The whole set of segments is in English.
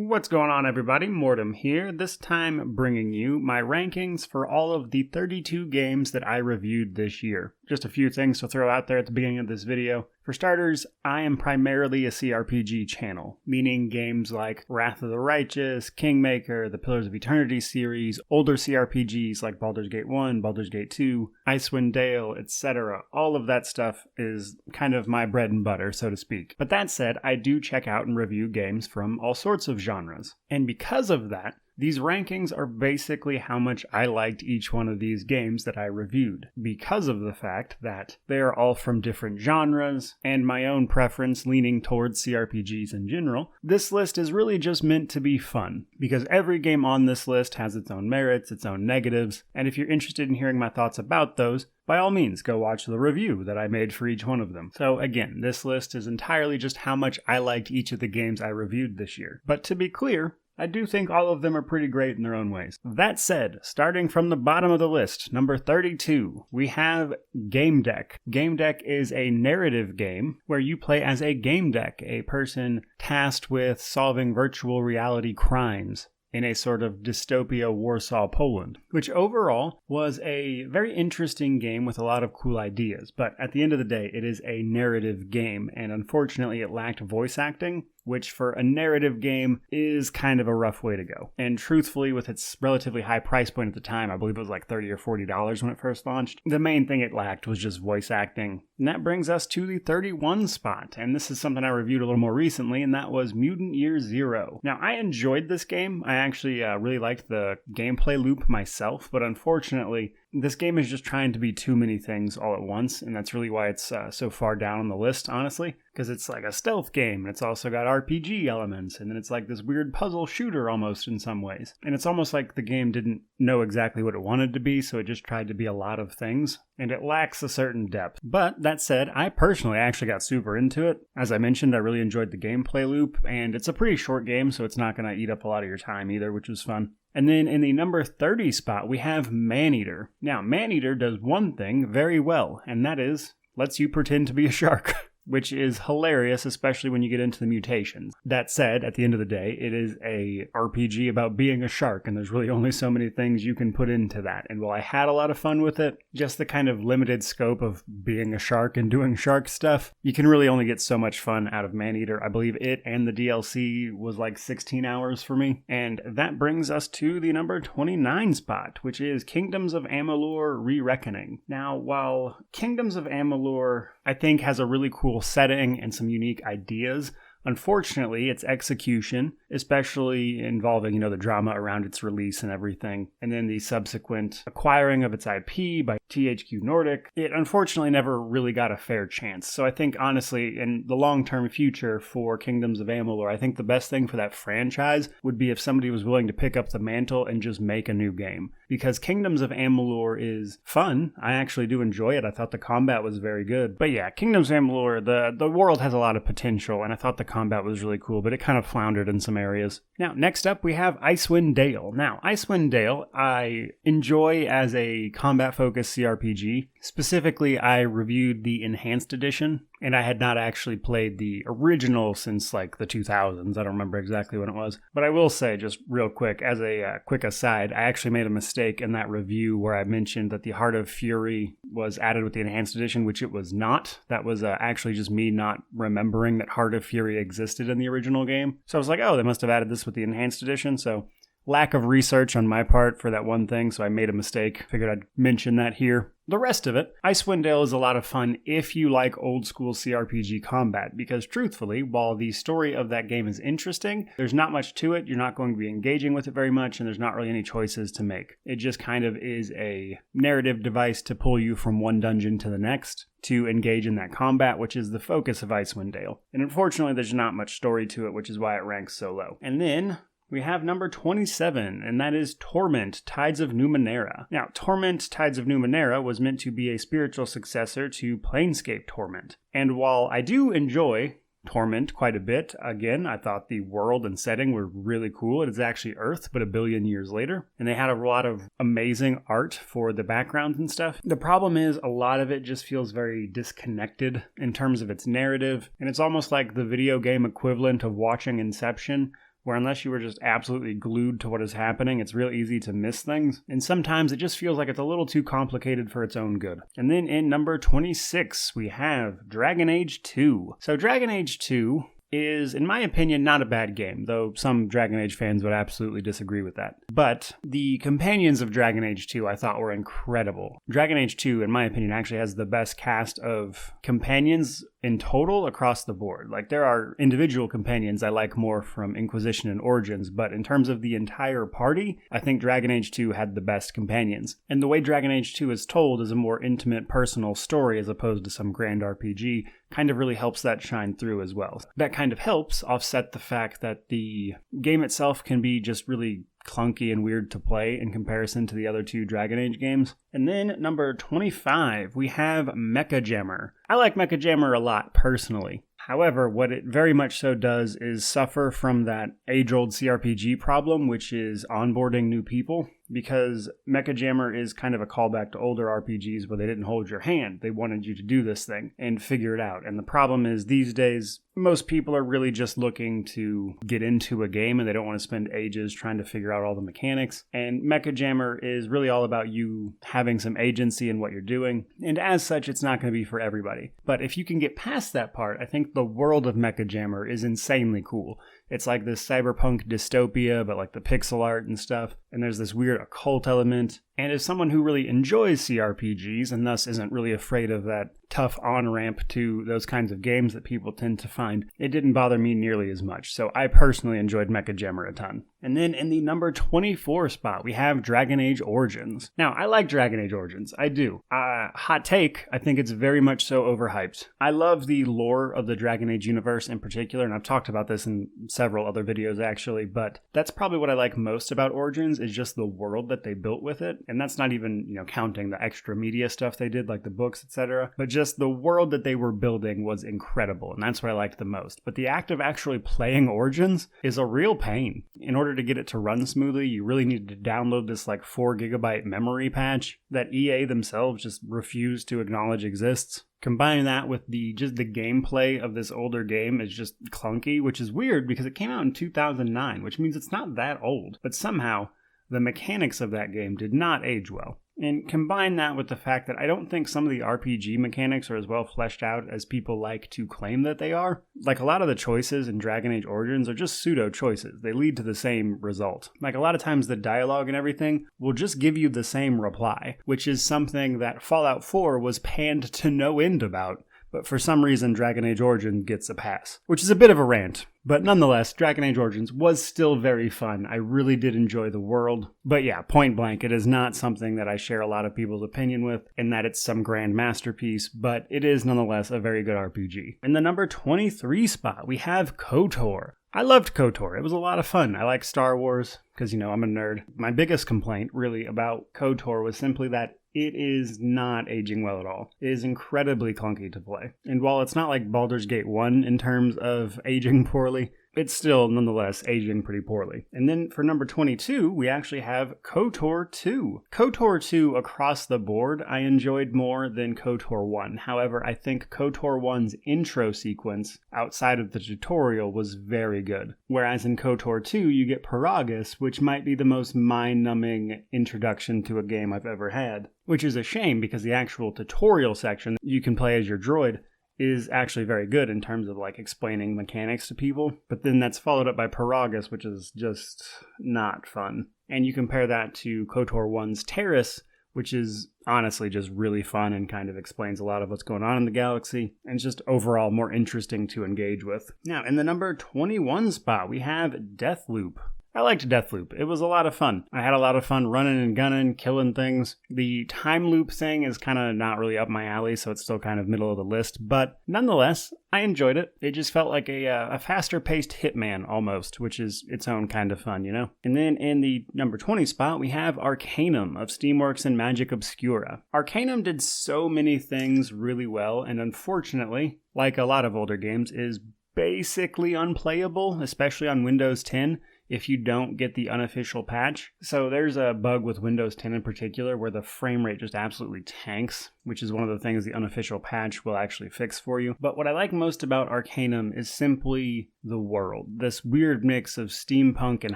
What's going on, everybody? Mortem here, this time bringing you my rankings for all of the 32 games that I reviewed this year. Just a few things to throw out there at the beginning of this video. For starters, I am primarily a CRPG channel, meaning games like Wrath of the Righteous, Kingmaker, the Pillars of Eternity series, older CRPGs like Baldur's Gate 1, Baldur's Gate 2, Icewind Dale, etc. All of that stuff is kind of my bread and butter, so to speak. But that said, I do check out and review games from all sorts of genres. And because of that, these rankings are basically how much I liked each one of these games that I reviewed, because of the fact that they are all from different genres, and my own preference leaning towards CRPGs in general. This list is really just meant to be fun, because every game on this list has its own merits, its own negatives, and if you're interested in hearing my thoughts about those, by all means, go watch the review that I made for each one of them. So again, this list is entirely just how much I liked each of the games I reviewed this year. But to be clear, I do think all of them are pretty great in their own ways. That said, starting from the bottom of the list, number 32, we have Game Deck. Game Deck is a narrative game where you play as a game deck, a person tasked with solving virtual reality crimes in a sort of dystopia Warsaw, Poland, which overall was a very interesting game with a lot of cool ideas. But at the end of the day, it is a narrative game, and unfortunately it lacked voice acting, which for a narrative game is kind of a rough way to go. And truthfully, with its relatively high price point at the time, I believe it was like $30 or $40 when it first launched, the main thing it lacked was just voice acting. And that brings us to the 31 spot, and this is something I reviewed a little more recently, and that was Mutant Year Zero. Now, I enjoyed this game. I actually really liked the gameplay loop myself, but unfortunately, this game is just trying to be too many things all at once, and that's really why it's so far down on the list, honestly, because it's like a stealth game, and it's also got RPG elements, and then it's like this weird puzzle shooter almost in some ways. And it's almost like the game didn't know exactly what it wanted to be, so it just tried to be a lot of things, and it lacks a certain depth. But that said, I personally actually got super into it. As I mentioned, I really enjoyed the gameplay loop, and it's a pretty short game, so it's not going to eat up a lot of your time either, which was fun. And then in the number 30 spot, we have Maneater. Now, Maneater does one thing very well, and that is lets you pretend to be a shark, which is hilarious, especially when you get into the mutations. That said, at the end of the day, it is a RPG about being a shark, and there's really only so many things you can put into that. And while I had a lot of fun with it, just the kind of limited scope of being a shark and doing shark stuff, you can really only get so much fun out of Maneater. I believe it and the DLC was like 16 hours for me. And that brings us to the number 29 spot, which is Kingdoms of Amalur: Re-Reckoning. Now, while Kingdoms of Amalur, I think, has a really cool setting and some unique ideas, unfortunately, its execution, especially involving, the drama around its release and everything, and then the subsequent acquiring of its IP by THQ Nordic, it unfortunately never really got a fair chance. So I think, honestly, in the long-term future for Kingdoms of Amalur, I think the best thing for that franchise would be if somebody was willing to pick up the mantle and just make a new game. Because Kingdoms of Amalur is fun. I actually do enjoy it. I thought the combat was very good. But yeah, Kingdoms of Amalur, the world has a lot of potential, and I thought the combat was really cool, but it kind of floundered in some areas. Now, next up, we have Icewind Dale. Now, Icewind Dale, I enjoy as a combat-focused CRPG. Specifically, I reviewed the Enhanced Edition, and I had not actually played the original since like the 2000s. I don't remember exactly when it was. But I will say, just real quick, as a quick aside, I actually made a mistake in that review where I mentioned that the Heart of Fury was added with the Enhanced Edition, which it was not. That was actually just me not remembering that Heart of Fury existed in the original game. So I was like, oh, they must have added this with the Enhanced Edition. So lack of research on my part for that one thing, so I made a mistake. Figured I'd mention that here. The rest of it, Icewind Dale is a lot of fun if you like old school CRPG combat, because truthfully, while the story of that game is interesting, there's not much to it, you're not going to be engaging with it very much, and there's not really any choices to make. It just kind of is a narrative device to pull you from one dungeon to the next, to engage in that combat, which is the focus of Icewind Dale. And unfortunately, there's not much story to it, which is why it ranks so low. And then we have number 27, and that is Torment, Tides of Numenera. Now, Torment, Tides of Numenera was meant to be a spiritual successor to Planescape Torment. And while I do enjoy Torment quite a bit, again, I thought the world and setting were really cool. It is actually Earth, but 1 billion years later. And they had a lot of amazing art for the backgrounds and stuff. The problem is a lot of it just feels very disconnected in terms of its narrative. And it's almost like the video game equivalent of watching Inception, where unless you were just absolutely glued to what is happening, it's real easy to miss things. And sometimes it just feels like it's a little too complicated for its own good. And then in number 26, we have Dragon Age 2. So Dragon Age 2 is, in my opinion, not a bad game, though some Dragon Age fans would absolutely disagree with that. But the companions of Dragon Age 2 I thought were incredible. Dragon Age 2, in my opinion, actually has the best cast of companions in total across the board. Like, there are individual companions I like more from Inquisition and Origins, but in terms of the entire party, I think Dragon Age 2 had the best companions. And the way Dragon Age 2 is told is a more intimate, personal story as opposed to some grand RPG, kind of really helps that shine through as well. That kind of helps offset the fact that the game itself can be just really clunky and weird to play in comparison to the other two Dragon Age games. And then number 25, we have Mecha Jammer. I like Mecha Jammer a lot personally. However, what it very much so does is suffer from that age-old CRPG problem, which is onboarding new people, because Mecha Jammer is kind of a callback to older RPGs where they didn't hold your hand. They wanted you to do this thing and figure it out. And the problem is these days, most people are really just looking to get into a game and they don't want to spend ages trying to figure out all the mechanics. And Mecha Jammer is really all about you having some agency in what you're doing. And as such, it's not going to be for everybody. But if you can get past that part, I think the world of Mecha Jammer is insanely cool. It's like this cyberpunk dystopia, but like the pixel art and stuff. And there's this weird occult element. And as someone who really enjoys CRPGs and thus isn't really afraid of that tough on-ramp to those kinds of games that people tend to find, it didn't bother me nearly as much. So I personally enjoyed Mecha Jammer a ton. And then in the number 24 spot, we have Dragon Age Origins. Now, I like Dragon Age Origins. I do. Hot take, I think it's very much so overhyped. I love the lore of the Dragon Age universe in particular, and I've talked about this in several other videos actually, but that's probably what I like most about Origins is just the world that they built with it. And that's not even, counting the extra media stuff they did, like the books, etc. But just the world that they were building was incredible, and that's what I liked the most. But the act of actually playing Origins is a real pain. In order to get it to run smoothly, you really need to download this like 4 gigabyte memory patch that EA themselves just refuse to acknowledge exists. Combining that with the gameplay of this older game is just clunky, which is weird because it came out in 2009, which means it's not that old. But somehow, the mechanics of that game did not age well. And combine that with the fact that I don't think some of the RPG mechanics are as well fleshed out as people like to claim that they are. Like a lot of the choices in Dragon Age Origins are just pseudo choices. They lead to the same result. Like a lot of times the dialogue and everything will just give you the same reply, which is something that Fallout 4 was panned to no end about. But for some reason, Dragon Age Origins gets a pass, which is a bit of a rant. But nonetheless, Dragon Age Origins was still very fun. I really did enjoy the world. But yeah, point blank, it is not something that I share a lot of people's opinion with, in that it's some grand masterpiece, but it is nonetheless a very good RPG. In the number 23 spot, we have KOTOR. I loved KOTOR. It was a lot of fun. I like Star Wars, because, I'm a nerd. My biggest complaint, really, about KOTOR was simply that it is not aging well at all. It is incredibly clunky to play. And while it's not like Baldur's Gate 1 in terms of aging poorly, it's still nonetheless aging pretty poorly. And then for number 22, we actually have KOTOR 2. KOTOR 2 across the board I enjoyed more than KOTOR 1. However, I think KOTOR 1's intro sequence outside of the tutorial was very good. Whereas in KOTOR 2, you get Peragus, which might be the most mind-numbing introduction to a game I've ever had. Which is a shame because the actual tutorial section that you can play as your droid is actually very good in terms of like explaining mechanics to people. But then that's followed up by Peragus, which is just not fun. And you compare that to KOTOR 1's Terrace, which is honestly just really fun and kind of explains a lot of what's going on in the galaxy, and it's just overall more interesting to engage with. Now, in the number 21 spot, we have Deathloop. I liked Deathloop. It was a lot of fun. I had a lot of fun running and gunning, killing things. The time loop thing is kind of not really up my alley, so it's still kind of middle of the list. But nonetheless, I enjoyed it. It just felt like a faster-paced Hitman almost, which is its own kind of fun, And then in the number 20 spot, we have Arcanum of Steamworks and Magic Obscura. Arcanum did so many things really well, and unfortunately, like a lot of older games, is basically unplayable, especially on Windows 10. if you don't get the unofficial patch. So there's a bug with Windows 10 in particular where the frame rate just absolutely tanks, which is one of the things the unofficial patch will actually fix for you. But what I like most about Arcanum is simply the world. This weird mix of steampunk and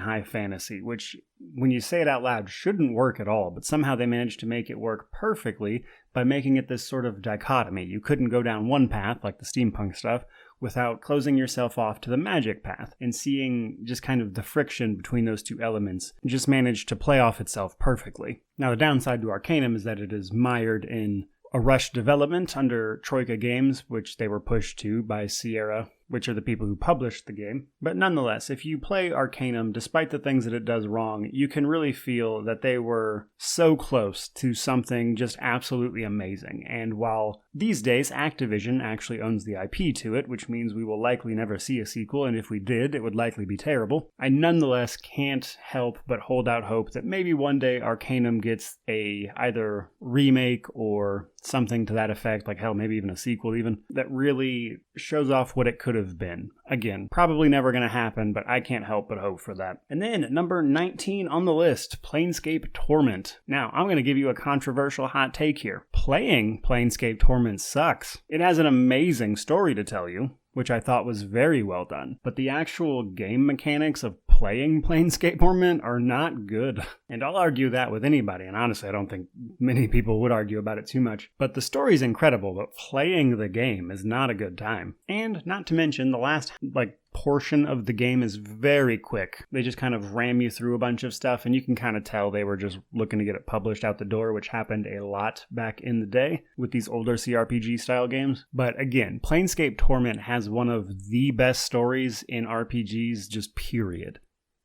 high fantasy, which when you say it out loud shouldn't work at all, but somehow they managed to make it work perfectly by making it this sort of dichotomy. You couldn't go down one path, like the steampunk stuff, without closing yourself off to the magic path, and seeing just kind of the friction between those two elements just managed to play off itself perfectly. Now the downside to Arcanum is that it is mired in a rushed development under Troika Games, which they were pushed to by Sierra, which are the people who published the game. But nonetheless, if you play Arcanum, despite the things that it does wrong, you can really feel that they were so close to something just absolutely amazing. And while these days Activision actually owns the IP to it, which means we will likely never see a sequel, and if we did, it would likely be terrible, I nonetheless can't help but hold out hope that maybe one day Arcanum gets a either remake or something to that effect, like hell, maybe even a sequel even, that really shows off what it could have been. Again, probably never going to happen, but I can't help but hope for that. And then number 19 on the list, Planescape Torment. Now, I'm going to give you a controversial hot take here. Playing Planescape Torment sucks. It has an amazing story to tell you, which I thought was very well done, but the actual game mechanics of playing Planescape Torment are not good. And I'll argue that with anybody, and honestly I don't think many people would argue about it too much. But the story's incredible, but playing the game is not a good time. And not to mention, the last, portion of the game is very quick. They just kind of ram you through a bunch of stuff, and you can kind of tell they were just looking to get it published out the door, which happened a lot back in the day with these older CRPG style games. But again, Planescape Torment has one of the best stories in RPGs, just period.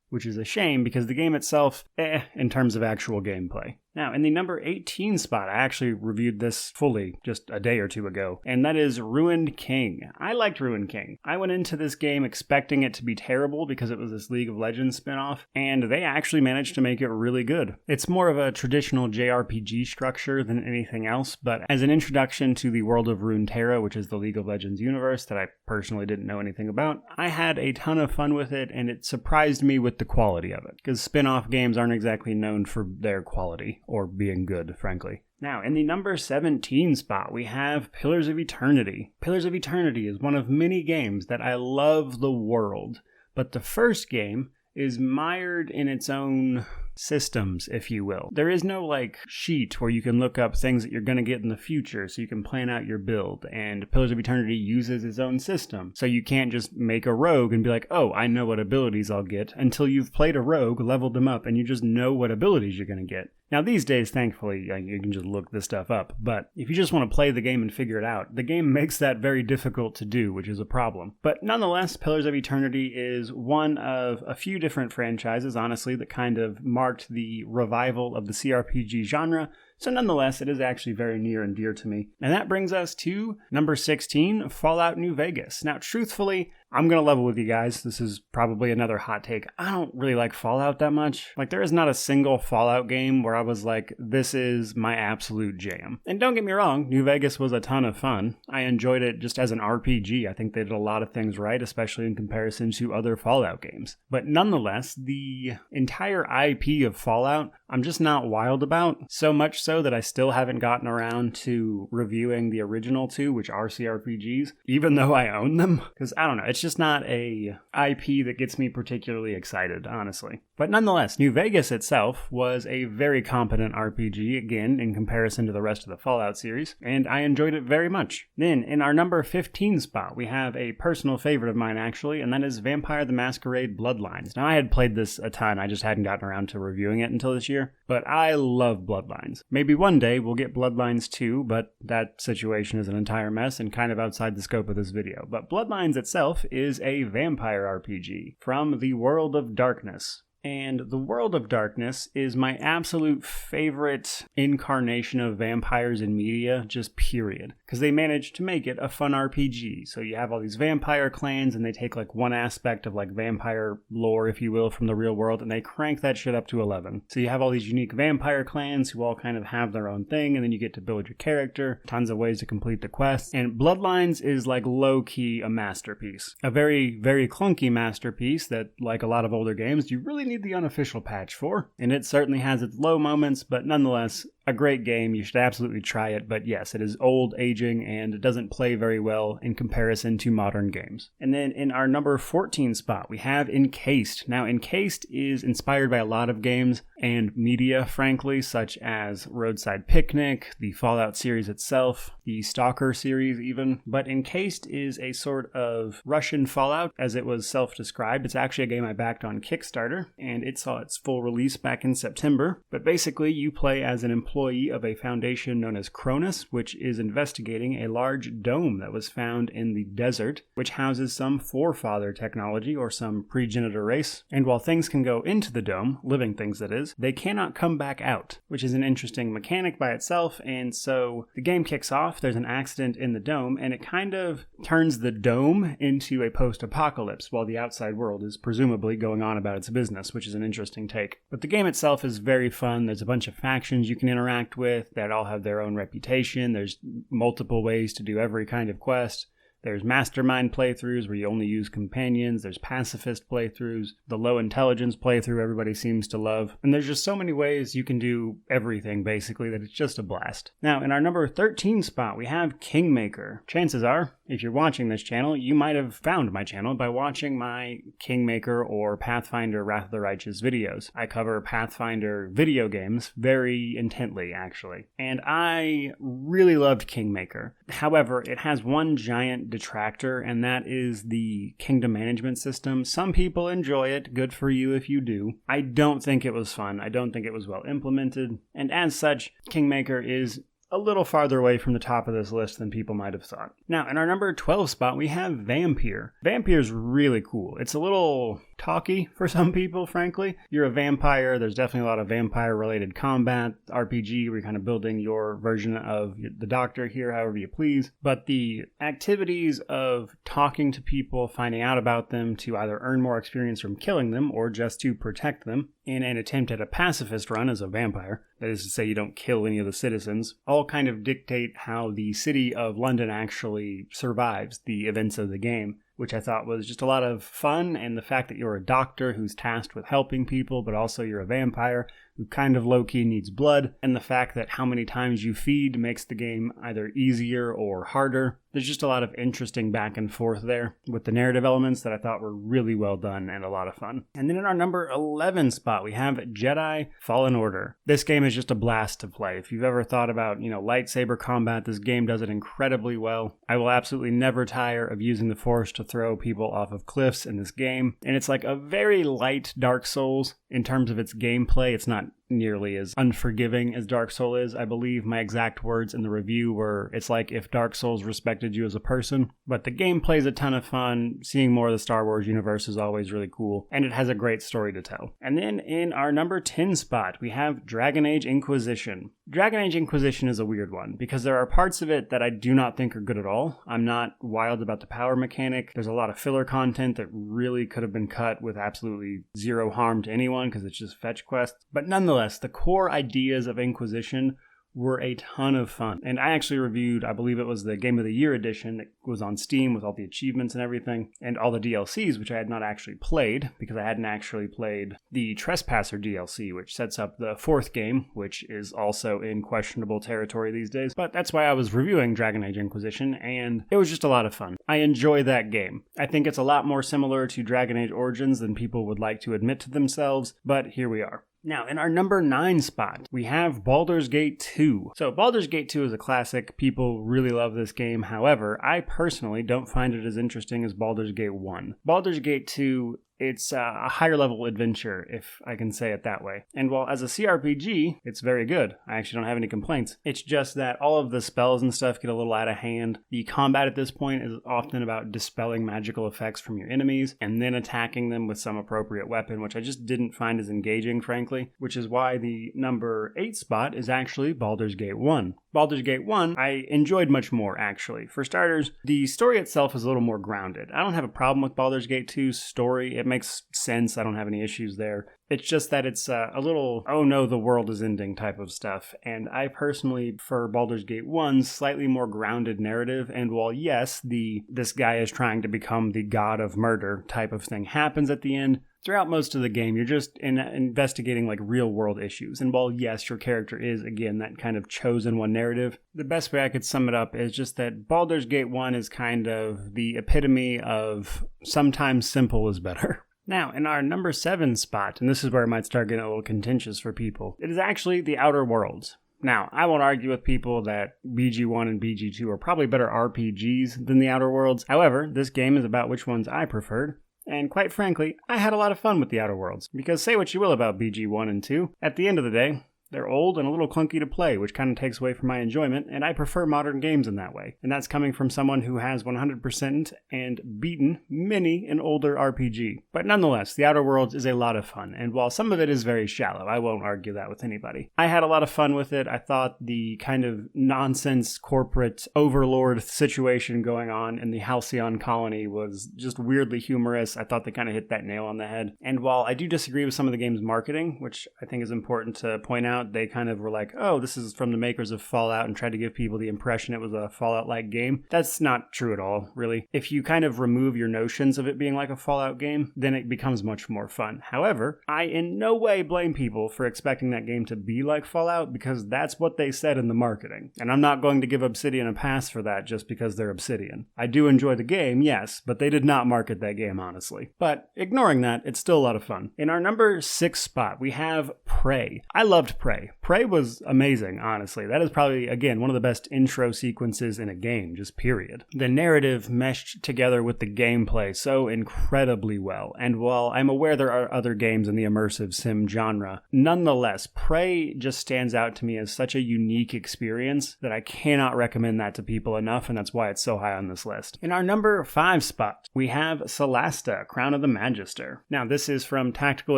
Which is a shame because the game itself, in terms of actual gameplay. Now, in the number 18 spot, I actually reviewed this fully just a day or two ago, and that is Ruined King. I liked Ruined King. I went into this game expecting it to be terrible because it was this League of Legends spinoff, and they actually managed to make it really good. It's more of a traditional JRPG structure than anything else, but as an introduction to the world of Runeterra, which is the League of Legends universe that I personally didn't know anything about, I had a ton of fun with it, and it surprised me with the quality of it, because spin-off games aren't exactly known for their quality, or being good, frankly. Now, in the number 17 spot, we have Pillars of Eternity. Pillars of Eternity is one of many games that I love the world, but the first game is mired in its own systems, if you will. There is no sheet where you can look up things that you're going to get in the future so you can plan out your build, and Pillars of Eternity uses its own system. So you can't just make a rogue and be like, oh, I know what abilities I'll get, until you've played a rogue, leveled them up, and you just know what abilities you're going to get. Now these days, thankfully, you can just look this stuff up, but if you just want to play the game and figure it out, the game makes that very difficult to do, which is a problem. But nonetheless, Pillars of Eternity is one of a few different franchises, honestly, that kind of marked the revival of the CRPG genre. So nonetheless, it is actually very near and dear to me. And that brings us to number 16, Fallout New Vegas. Now, truthfully, I'm going to level with you guys. This is probably another hot take. I don't really like Fallout that much. There is not a single Fallout game where I was like, this is my absolute jam. And don't get me wrong, New Vegas was a ton of fun. I enjoyed it just as an RPG. I think they did a lot of things right, especially in comparison to other Fallout games. But nonetheless, the entire IP of Fallout, I'm just not wild about. So much so that I still haven't gotten around to reviewing the original two, which are CRPGs, even though I own them. Because I don't know, it's just not a IP that gets me particularly excited, honestly. But nonetheless, New Vegas itself was a very competent RPG, again, in comparison to the rest of the Fallout series, and I enjoyed it very much. Then, in our number 15 spot, we have a personal favorite of mine, actually, and that is Vampire the Masquerade Bloodlines. Now, I had played this a ton, I just hadn't gotten around to reviewing it until this year, but I love Bloodlines. Maybe one day we'll get Bloodlines 2, but that situation is an entire mess and kind of outside the scope of this video. But Bloodlines itself is a vampire RPG from the World of Darkness. And the World of Darkness is my absolute favorite incarnation of vampires in media, just period. because they managed to make it a fun RPG. So you have all these vampire clans, and they take like one aspect of like vampire lore, if you will, from the real world, and they crank that shit up to 11. So you have all these unique vampire clans who all kind of have their own thing, and then you get to build your character, tons of ways to complete the quests, and Bloodlines is like low-key a masterpiece. A very, very clunky masterpiece that, like a lot of older games, you really need the unofficial patch for, and it certainly has its low moments, but nonetheless, a great game. You should absolutely try it, but yes, it is old, aging, and it doesn't play very well in comparison to modern games. And then in our number 14 spot, we have Encased. Now, Encased is inspired by a lot of games and media, frankly, such as Roadside Picnic, the Fallout series itself, the Stalker series even, but Encased is a sort of Russian Fallout, as it was self-described. It's actually a game I backed on Kickstarter, and it saw its full release back in September, but basically you play as an employee of a foundation known as Cronus, which is investigating a large dome that was found in the desert, which houses some forefather technology or some progenitor race. And while things can go into the dome, living things that is, they cannot come back out, which is an interesting mechanic by itself. And so the game kicks off, there's an accident in the dome, and it kind of turns the dome into a post-apocalypse while the outside world is presumably going on about its business, which is an interesting take. But the game itself is very fun. There's a bunch of factions you can interact with that all have their own reputation. There's multiple ways to do every kind of quest. There's mastermind playthroughs where you only use companions. There's pacifist playthroughs. The low intelligence playthrough everybody seems to love. And there's just so many ways you can do everything, basically, that it's just a blast. Now, in our number 13 spot, we have Kingmaker. Chances are, if you're watching this channel, you might have found my channel by watching my Kingmaker or Pathfinder Wrath of the Righteous videos. I cover Pathfinder video games very intently, actually. And I really loved Kingmaker. However, it has one giant detractor, and that is the kingdom management system. Some people enjoy it. Good for you if you do. I don't think it was fun. I don't think it was well implemented. And as such, Kingmaker is a little farther away from the top of this list than people might have thought. Now, in our number 12 spot, we have Vampire. Vampire's really cool. It's a little talky for some people, frankly. You're a vampire. There's definitely a lot of vampire-related combat, RPG, where you're kind of building your version of the Doctor here, however you please. But the activities of talking to people, finding out about them to either earn more experience from killing them or just to protect them in an attempt at a pacifist run as a vampire, that is to say you don't kill any of the citizens, all kind of dictate how the city of London actually survives the events of the game, which I thought was just a lot of fun. And the fact that you're a doctor who's tasked with helping people, but also you're a vampire who kind of low-key needs blood, and the fact that how many times you feed makes the game either easier or harder. There's just a lot of interesting back and forth there with the narrative elements that I thought were really well done and a lot of fun. And then in our number 11 spot, we have Jedi Fallen Order. This game is just a blast to play. If you've ever thought about, lightsaber combat, this game does it incredibly well. I will absolutely never tire of using the Force to throw people off of cliffs in this game. And it's like a very light Dark Souls in terms of its gameplay. It's not nearly as unforgiving as Dark Souls is. I believe my exact words in the review were, it's like if Dark Souls respected you as a person. But the gameplay is a ton of fun. Seeing more of the Star Wars universe is always really cool, and it has a great story to tell. And then in our number 10 spot, we have Dragon Age Inquisition. Dragon Age Inquisition is a weird one, because there are parts of it that I do not think are good at all. I'm not wild about the power mechanic. There's a lot of filler content that really could have been cut with absolutely zero harm to anyone, because it's just fetch quests. But nonetheless, the core ideas of Inquisition were a ton of fun. And I actually reviewed, I believe it was the Game of the Year edition that was on Steam with all the achievements and everything, and all the DLCs, which I had not actually played, because I hadn't actually played the Trespasser DLC, which sets up the fourth game, which is also in questionable territory these days. But that's why I was reviewing Dragon Age Inquisition, and it was just a lot of fun. I enjoy that game. I think it's a lot more similar to Dragon Age Origins than people would like to admit to themselves, but here we are. Now, in our number 9 spot, we have Baldur's Gate 2. So, Baldur's Gate 2 is a classic. People really love this game. However, I personally don't find it as interesting as Baldur's Gate 1. Baldur's Gate 2 it's a higher level adventure, if I can say it that way. And while as a CRPG, it's very good. I actually don't have any complaints. It's just that all of the spells and stuff get a little out of hand. The combat at this point is often about dispelling magical effects from your enemies and then attacking them with some appropriate weapon, which I just didn't find as engaging, frankly, which is why the number 8 spot is actually Baldur's Gate 1. Baldur's Gate 1, I enjoyed much more, actually. For starters, the story itself is a little more grounded. I don't have a problem with Baldur's Gate 2's story. It makes sense. I don't have any issues there. It's just that it's a little, oh no, the world is ending type of stuff. And I personally prefer Baldur's Gate 1's slightly more grounded narrative. And while yes, this guy is trying to become the god of murder type of thing happens at the end, throughout most of the game, you're just investigating like real world issues. And while yes, your character is, again, that kind of chosen one narrative, the best way I could sum it up is just that Baldur's Gate 1 is kind of the epitome of sometimes simple is better. Now, in our number 7 spot, and this is where it might start getting a little contentious for people, it is actually The Outer Worlds. Now, I won't argue with people that BG1 and BG2 are probably better RPGs than The Outer Worlds. However, this game is about which ones I preferred. And quite frankly, I had a lot of fun with The Outer Worlds. Because say what you will about BG1 and 2, at the end of the day, they're old and a little clunky to play, which kind of takes away from my enjoyment, and I prefer modern games in that way. And that's coming from someone who has 100% and beaten many an older RPG. But nonetheless, The Outer Worlds is a lot of fun, and while some of it is very shallow, I won't argue that with anybody. I had a lot of fun with it. I thought the kind of nonsense corporate overlord situation going on in the Halcyon colony was just weirdly humorous. I thought they kind of hit that nail on the head. And while I do disagree with some of the game's marketing, which I think is important to point out, they kind of were like, oh, this is from the makers of Fallout, and tried to give people the impression it was a Fallout-like game. That's not true at all, really. If you kind of remove your notions of it being like a Fallout game, then it becomes much more fun. However, I in no way blame people for expecting that game to be like Fallout, because that's what they said in the marketing. And I'm not going to give Obsidian a pass for that just because they're Obsidian. I do enjoy the game, yes, but they did not market that game, honestly. But ignoring that, it's still a lot of fun. In our number 6 spot, we have Prey. I loved Prey. Prey was amazing, honestly. That is probably, again, one of the best intro sequences in a game, just period. The narrative meshed together with the gameplay so incredibly well, and while I'm aware there are other games in the immersive sim genre, nonetheless, Prey just stands out to me as such a unique experience that I cannot recommend that to people enough, and that's why it's so high on this list. In our number 5 spot, we have Celasta, Crown of the Magister. Now, this is from Tactical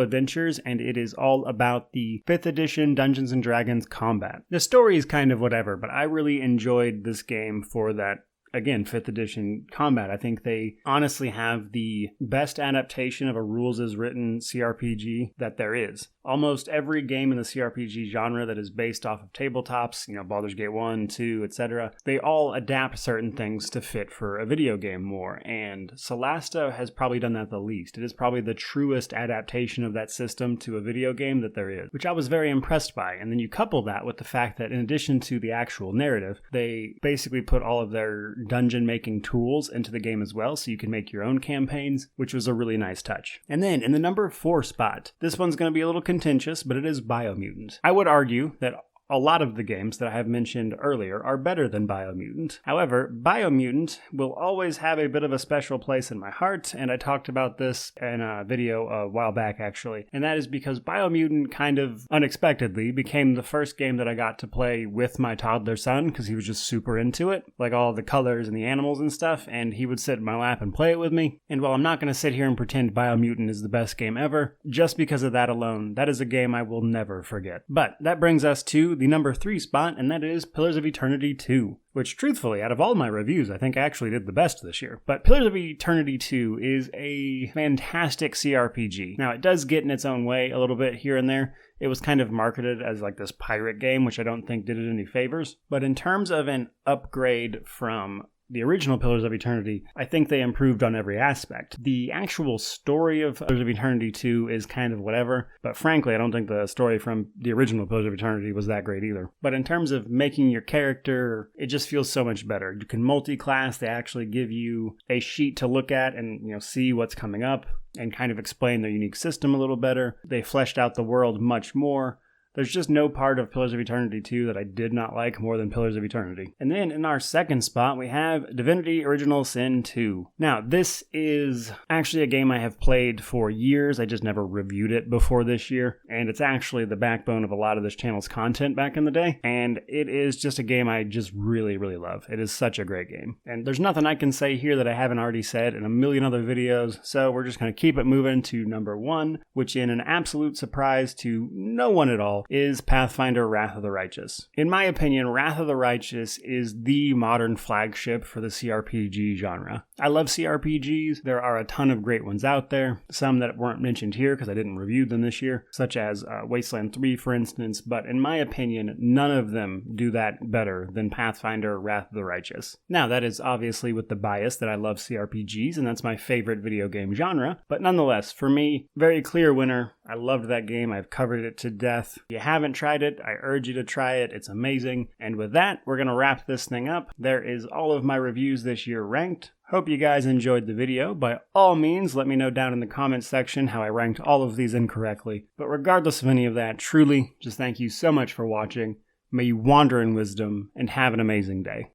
Adventures, and it is all about the 5th edition Dungeons & Dragons combat. The story is kind of whatever, but I really enjoyed this game for that, again, 5th edition combat. I think they honestly have the best adaptation of a rules as written CRPG that there is. Almost every game in the CRPG genre that is based off of tabletops, Baldur's Gate 1, 2, etc., they all adapt certain things to fit for a video game more, and Celasta has probably done that the least. It is probably the truest adaptation of that system to a video game that there is, which I was very impressed by. And then you couple that with the fact that in addition to the actual narrative, they basically put all of their dungeon making tools into the game as well, so you can make your own campaigns, which was a really nice touch. And then in the number 4 spot, this one's going to be a little contentious, but it is Biomutant. I would argue that a lot of the games that I have mentioned earlier are better than Biomutant. However, Biomutant will always have a bit of a special place in my heart, and I talked about this in a video a while back, actually. And that is because Biomutant kind of unexpectedly became the first game that I got to play with my toddler son, because he was just super into it, like all the colors and the animals and stuff, and he would sit in my lap and play it with me. And while I'm not going to sit here and pretend Biomutant is the best game ever, just because of that alone, that is a game I will never forget. But that brings us to the number 3 spot, and that is Pillars of Eternity 2, which truthfully, out of all my reviews, I think I actually did the best this year. But Pillars of Eternity 2 is a fantastic CRPG. Now, it does get in its own way a little bit here and there. It was kind of marketed as like this pirate game, which I don't think did it any favors. But in terms of an upgrade from the original Pillars of Eternity, I think they improved on every aspect. The actual story of Pillars of Eternity 2 is kind of whatever, but frankly, I don't think the story from the original Pillars of Eternity was that great either. But in terms of making your character, it just feels so much better. You can multi-class. They actually give you a sheet to look at and see what's coming up and kind of explain their unique system a little better. They fleshed out the world much more. There's just no part of Pillars of Eternity 2 that I did not like more than Pillars of Eternity. And then in our second spot, we have Divinity Original Sin 2. Now, this is actually a game I have played for years. I just never reviewed it before this year. And it's actually the backbone of a lot of this channel's content back in the day. And it is just a game I just really, really love. It is such a great game. And there's nothing I can say here that I haven't already said in a million other videos. So we're just going to keep it moving to number 1, which in an absolute surprise to no one at all is Pathfinder Wrath of the Righteous. In my opinion, Wrath of the Righteous is the modern flagship for the CRPG genre. I love CRPGs. There are a ton of great ones out there. Some that weren't mentioned here because I didn't review them this year, such as Wasteland 3, for instance. But in my opinion, none of them do that better than Pathfinder Wrath of the Righteous. Now, that is obviously with the bias that I love CRPGs, and that's my favorite video game genre. But nonetheless, for me, very clear winner. I loved that game. I've covered it to death. If you haven't tried it, I urge you to try it. It's amazing. And with that, we're going to wrap this thing up. There is all of my reviews this year ranked. Hope you guys enjoyed the video. By all means, let me know down in the comments section how I ranked all of these incorrectly. But regardless of any of that, truly, just thank you so much for watching. May you wander in wisdom and have an amazing day.